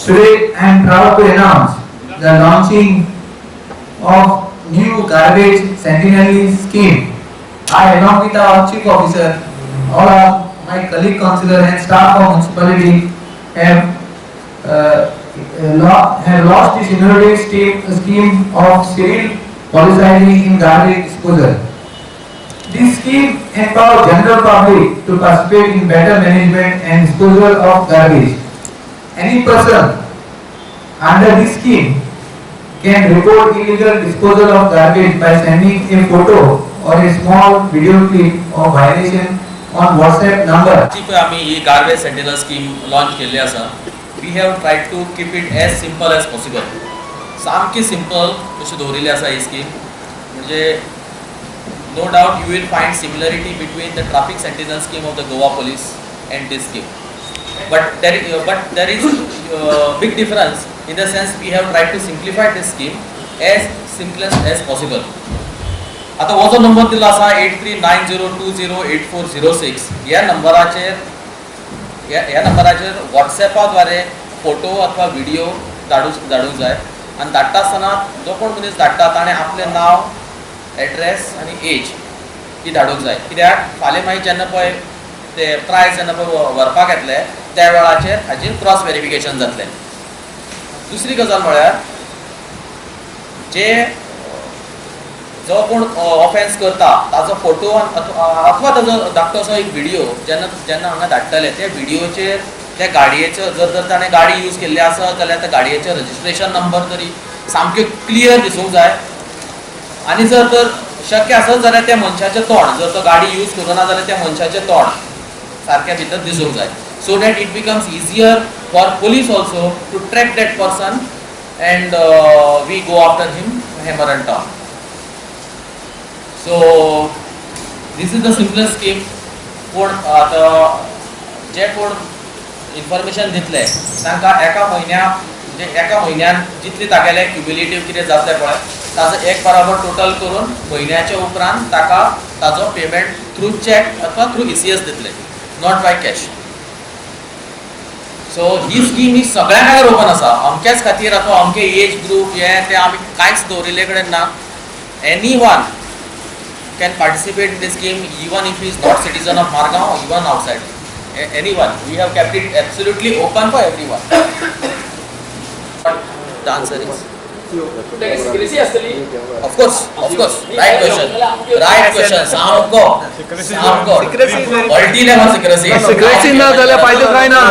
Today I am proud to announce the launching of new garbage sentinel scheme. I, along with our chief officer, all of my colleague councillor and staff of municipality have have launched this innovative scheme of civil policy in garbage disposal. This scheme empowers general public to participate in better management and disposal of garbage. Any person under this scheme can report illegal disposal of garbage by sending a photo or a small video clip of violation on WhatsApp number. आम्ही ही garbage sentinel scheme launch केल्ली आसा. We have tried to keep it as simple as possible. सामकी simple अशी दवरिल्ली आसा ही scheme. म्हणजे no doubt you will find similarity between the traffic sentinel scheme of the Goa police and this scheme. But there is big difference in the sense we have tried to simplify this scheme as simplest as possible. आता हो जो number दिला असा 8390208406 या नंबराचेर व्हॉट्सॲपाद्वारे photo अथवा video धाडूंक जाय. आणि धाडटा आसतना जो कोण मनीस धाडटा ताणें आपलें नांव, एड्रेस आनी एज ही धाडूंक जाय. कित्याक फाल्यां मागीर जेन्ना पळय ते प्रायज जेन्ना पळय व्हरपाक येतले त्या वेळाचेर हाचेर क्रॉस व्हेरिफिकेशन जातलें. दुसरी गजाल म्हळ्यार जो कोण ऑफेन्स करता ताचो फोटो अथवा ताजो धाकटो असो एक व्हिडिओ जेन्ना हांगा धाडटले त्या व्हिडिओचेर त्या गाडयेचो जर ताणें गाडी यूज केल्ली आसत जाल्यार त्या गाडयेचो रजिस्ट्रेशन नंबर तरी सामके क्लियर दिसूंक जाय. आणि जर तर शक्य आसत जाल्यार त्या मनशाचें तोंड, जर तो गाडी यूज करूना जाल्यार त्या मनशाचें तोंड सारक्या भितर दिसूंक जाय. So that it becomes easier for police also to track that person and we go after him hammer and टॉर्न. So this is the simplest scheme. पूण आतां जे कोण इन्फॉर्मेशन दितले तांकां एका म्हयन्यान जितली तागेले क्युम्युलेटीव कितें जातलें पळय ताजो एक बराबर टोटल करून म्हयन्याच्या उपरांत ताका ताजो पेमेंट थ्रू चॅक अथवा थ्रू ECS दितले, नॉट बाय कॅश. सो ही स्कीम ही सगळ्या खातीर ओपन आसा. अमकेच खातीर अथवा अमके एज ग्रुप हे ते आमी कांयच दवरिल्ले कडेन ना. Any one can participate in this scheme even if is not citizen of Margao, even outside. Anyone. We have kept it absolutely open for everyone. But the answer is of course. Right question. Samko. Multi-level secrecy. Secrecy ना झाल्या पाहिजे काय ना.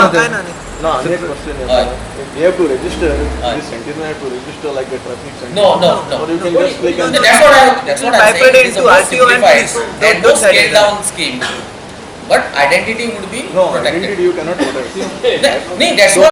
No, next question is, you have to register, this sentinel have to register like a traffic sentinel. No. Or you can just click and... That's what I'm saying. It is a more simplified and no scaled down scheme. But identity would be protected. Identity you cannot protect. That's what